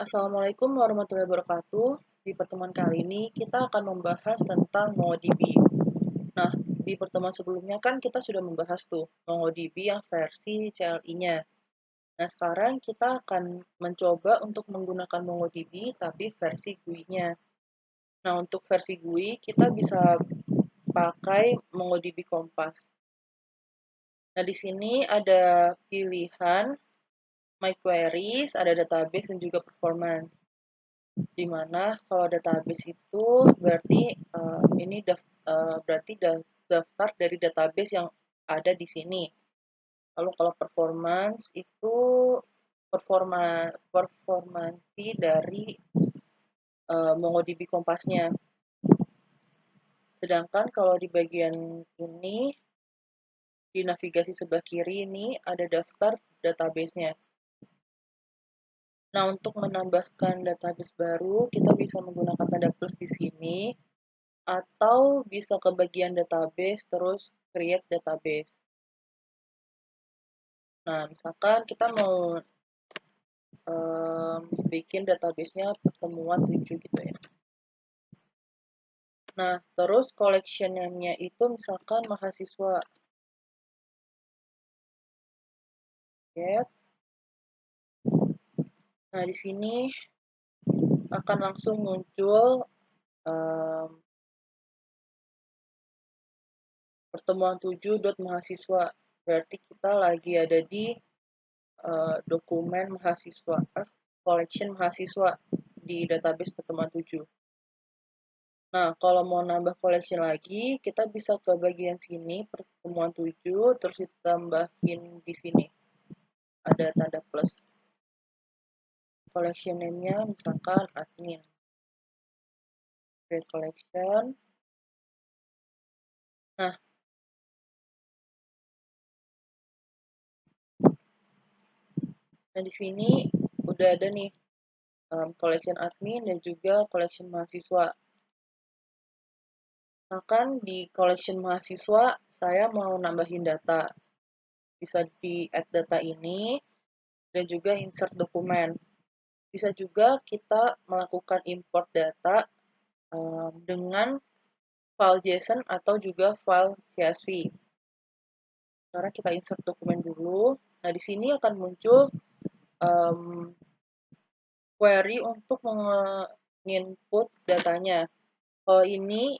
Assalamualaikum warahmatullahi wabarakatuh. Di pertemuan kali ini kita akan membahas tentang MongoDB. Nah, di pertemuan sebelumnya kan kita sudah membahas tuh MongoDB yang versi CLI-nya. Nah, sekarang kita akan mencoba untuk menggunakan MongoDB tapi versi GUI-nya. Nah, untuk versi GUI kita bisa pakai MongoDB Compass. Nah, di sini ada pilihan My Queries, ada database dan juga performance. Di mana kalau database itu berarti ini berarti daftar dari database yang ada di sini. Lalu kalau performance itu performansi dari MongoDB Kompasnya. Sedangkan kalau di bagian ini di navigasi sebelah kiri ini ada daftar database-nya. Nah, untuk menambahkan database baru, kita bisa menggunakan tanda plus di sini, atau bisa ke bagian database, terus create database. Nah, misalkan kita mau bikin database-nya pertemuan 7 gitu ya. Nah, terus collection name-nya itu misalkan mahasiswa. Get. Nah, di sini akan langsung muncul pertemuan 7.mahasiswa. Berarti kita lagi ada di dokumen mahasiswa, collection mahasiswa di database pertemuan 7. Nah, kalau mau nambah collection lagi, kita bisa ke bagian sini, pertemuan 7, terus ditambahin di sini. Ada tanda plus. Collection name-nya misalkan admin. Create collection. Nah, di sini udah ada nih collection admin dan juga collection mahasiswa. Misalkan di collection mahasiswa, saya mau nambahin data. Bisa di add data ini, dan juga insert dokumen. Bisa juga kita melakukan import data dengan file JSON atau juga file CSV. Sekarang kita insert dokumen dulu. Nah, di sini akan muncul query untuk menginput datanya. Kalau ini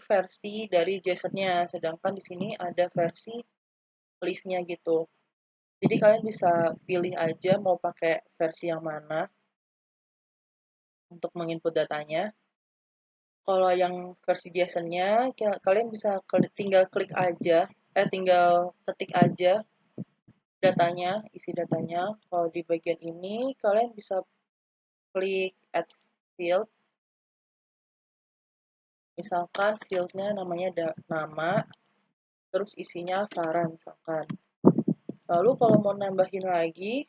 versi dari JSON-nya, sedangkan di sini ada versi list-nya gitu. Jadi kalian bisa pilih aja mau pakai versi yang mana untuk menginput datanya. Kalau yang versi JSON-nya, kalian bisa tinggal klik aja, tinggal ketik aja datanya, isi datanya. Kalau di bagian ini, kalian bisa klik add field. Misalkan fieldnya namanya nama, terus isinya Farah misalkan. Lalu kalau mau nambahin lagi,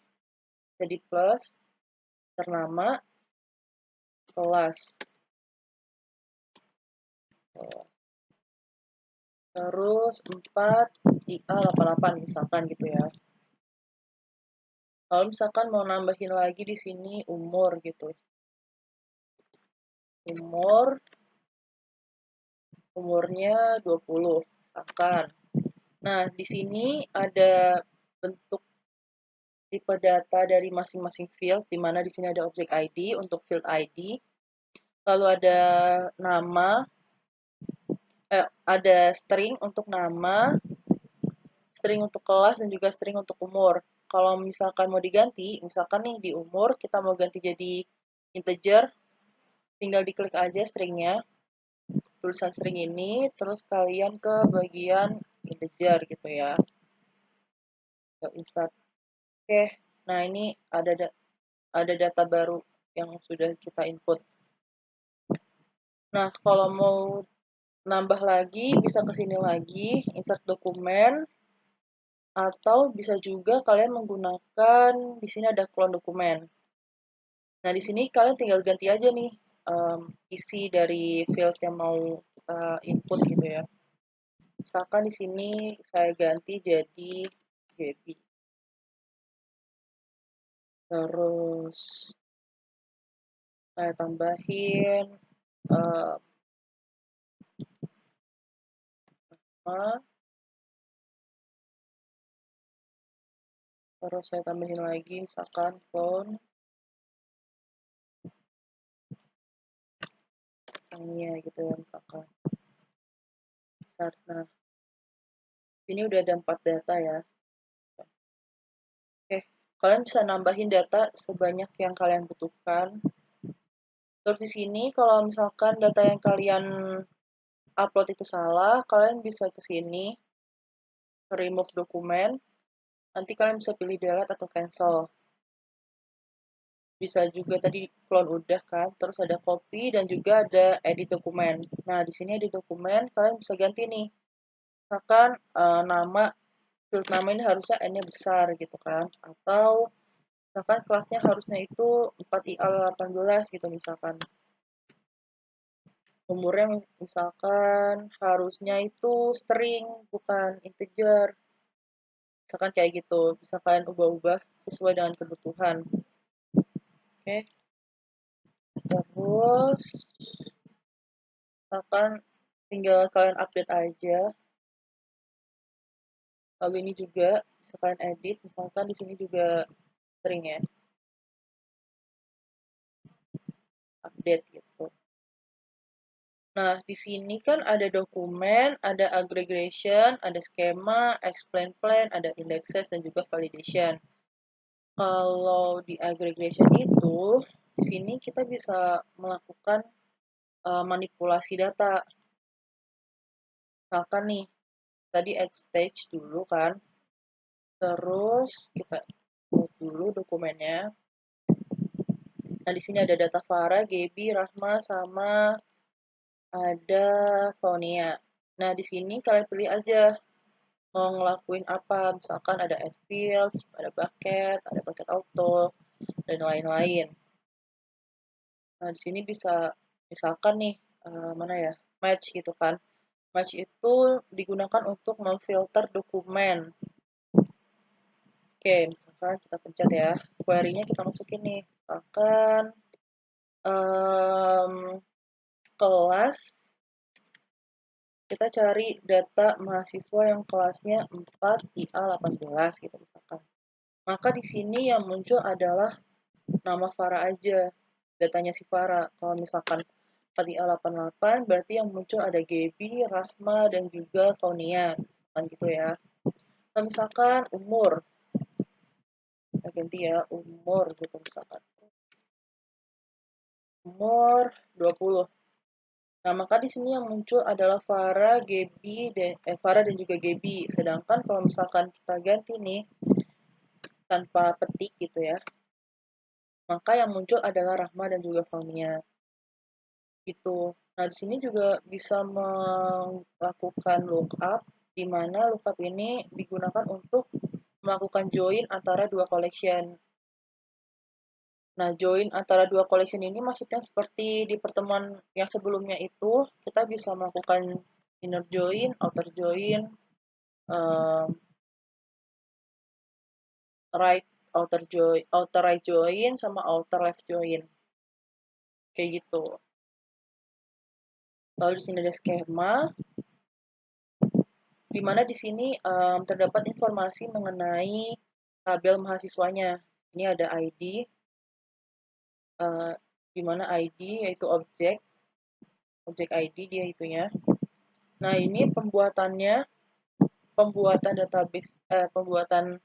jadi plus, ternama, kelas. Terus 4 IA 88 misalkan gitu ya. Kalau misalkan mau nambahin lagi di sini umur gitu. Umurnya 20 misalkan. Nah, di sini ada bentuk tipe data dari masing-masing field, di mana di sini ada objek ID untuk field ID. Lalu ada nama, ada string untuk nama, string untuk kelas, dan juga string untuk umur. Kalau misalkan mau diganti, misalkan nih di umur kita mau ganti jadi integer, tinggal diklik aja stringnya, tulisan string ini, terus kalian ke bagian integer gitu ya. Insert. Oke, nah ini ada data baru yang sudah kita input. Nah, kalau mau nambah lagi, bisa ke sini lagi, insert dokumen, atau bisa juga kalian menggunakan, di sini ada clone dokumen. Nah, di sini kalian tinggal ganti aja nih isi dari field yang mau kita input gitu ya. Misalkan di sini saya ganti jadi JB. Terus Saya tambahin uh, terus saya tambahin lagi misalkan font tangnya gitu ya misalkan. Nah, ini udah ada 4 data ya. Oke, kalian bisa nambahin data sebanyak yang kalian butuhkan. Terus di sini kalau misalkan data yang kalian upload itu salah, kalian bisa ke sini, remove dokumen, nanti kalian bisa pilih delete atau cancel. Bisa juga tadi clone udah kan, terus ada copy dan juga ada edit dokumen. Nah, di sini edit dokumen, kalian bisa ganti nih. Misalkan nama, field nama ini harusnya N-nya besar gitu kan, atau misalkan kelasnya harusnya itu 4IL 18 gitu misalkan. Umurnya misalkan harusnya itu string bukan integer. Misalkan kayak gitu, bisa kalian ubah-ubah sesuai dengan kebutuhan. Oke. Terus misalkan tinggal kalian update aja. Lalu ini juga bisa kalian edit, misalkan di sini juga string ya. Update gitu. Nah, di sini kan ada dokumen, ada aggregation, ada skema, explain plan, ada indexes, dan juga validation. Kalau di aggregation itu, di sini kita bisa melakukan manipulasi data. Misalkan nih, tadi add stage dulu kan, terus kita buat dulu dokumennya. Nah, di sini ada data Farah, Gaby, Rahma, sama ada Faunia. Nah, di sini kalian pilih aja mau ngelakuin apa. Misalkan ada add fields, ada bucket auto, dan lain-lain. Nah, di sini bisa misalkan nih mana ya? Match gitu kan. Match itu digunakan untuk memfilter dokumen. Oke, misalkan kita pencet ya. Query-nya kita masukin nih. Misalkan kelas kita cari data mahasiswa yang kelasnya 4IA18 gitu misalkan. Maka di sini yang muncul adalah nama Farah aja, datanya si Farah. Kalau misalkan 4IA88 berarti yang muncul ada Gaby, Rahma, dan juga Faunia. Misalkan gitu ya. Nah, misalkan umur. Kita ganti ya, umur gitu misalkan. Umur 20. Nah, maka di sini yang muncul adalah Farah dan juga Gaby. Sedangkan kalau misalkan kita ganti nih tanpa petik gitu ya, maka yang muncul adalah Rahma dan juga Faunia. Gitu. Nah, di sini juga bisa melakukan lookup, di mana lookup ini digunakan untuk melakukan join antara dua collection. Nah, join antara dua collection ini maksudnya seperti di pertemuan yang sebelumnya itu, kita bisa melakukan inner join, outer join, um, outer right join, sama outer left join. Kayak gitu. Lalu di sini ada skema, di mana di sini terdapat informasi mengenai tabel mahasiswanya. Ini ada ID, di mana ID yaitu objek ID dia itunya. Nah, ini pembuatan database, pembuatan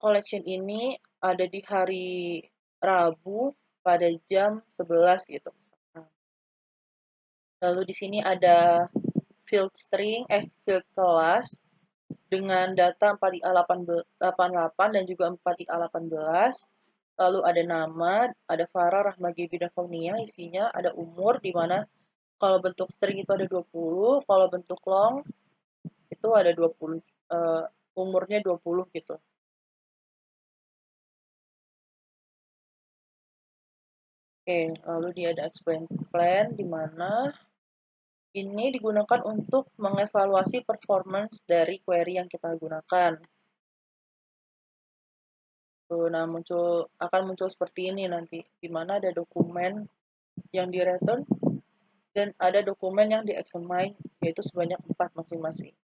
collection ini ada di hari Rabu pada jam 11 gitu. Lalu di sini ada field kelas dengan data 4IA88 dan juga 4IA18. Lalu ada nama, ada Farah, Rahma, Gibi, dan Faunia. Isinya ada umur, di mana kalau bentuk string itu ada 20, kalau bentuk long itu ada 20, umurnya 20 gitu. Oke, lalu dia ada explain plan, di mana ini digunakan untuk mengevaluasi performance dari query yang kita gunakan. Tuh, nah akan muncul seperti ini nanti, di mana ada dokumen yang di return, dan ada dokumen yang di examine, yaitu sebanyak 4 masing-masing.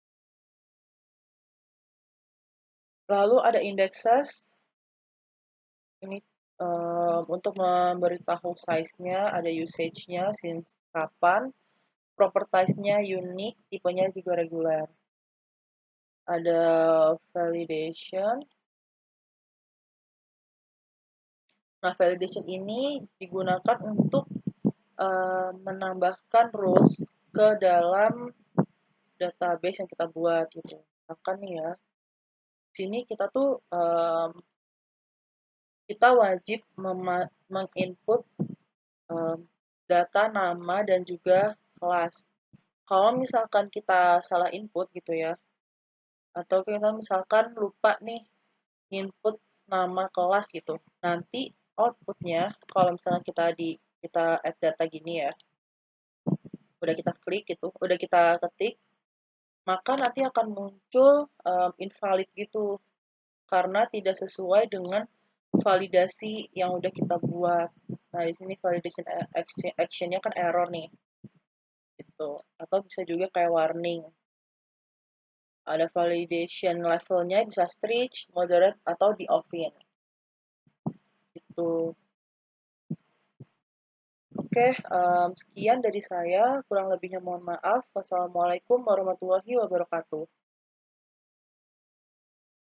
Lalu ada indexes, ini untuk memberitahu size-nya, ada usage-nya, since kapan, properties-nya unique, tipenya juga regular. Ada validation. Nah, validation ini digunakan untuk menambahkan rules ke dalam database yang kita buat gitu. Misalkan nih ya, sini kita tuh kita wajib menginput data nama dan juga kelas. Kalau misalkan kita salah input gitu ya, atau kita misalkan lupa nih input nama kelas gitu, nanti outputnya kalau misalkan kita add data gini ya, udah kita klik gitu, udah kita ketik, maka nanti akan muncul invalid gitu karena tidak sesuai dengan validasi yang udah kita buat. Nah, di sini validation action-nya kan error nih. Gitu. Atau bisa juga kayak warning. Ada validation levelnya bisa stretch, moderate, atau di off-in. Gitu. Oke, sekian dari saya. Kurang lebihnya mohon maaf. Wassalamualaikum warahmatullahi wabarakatuh.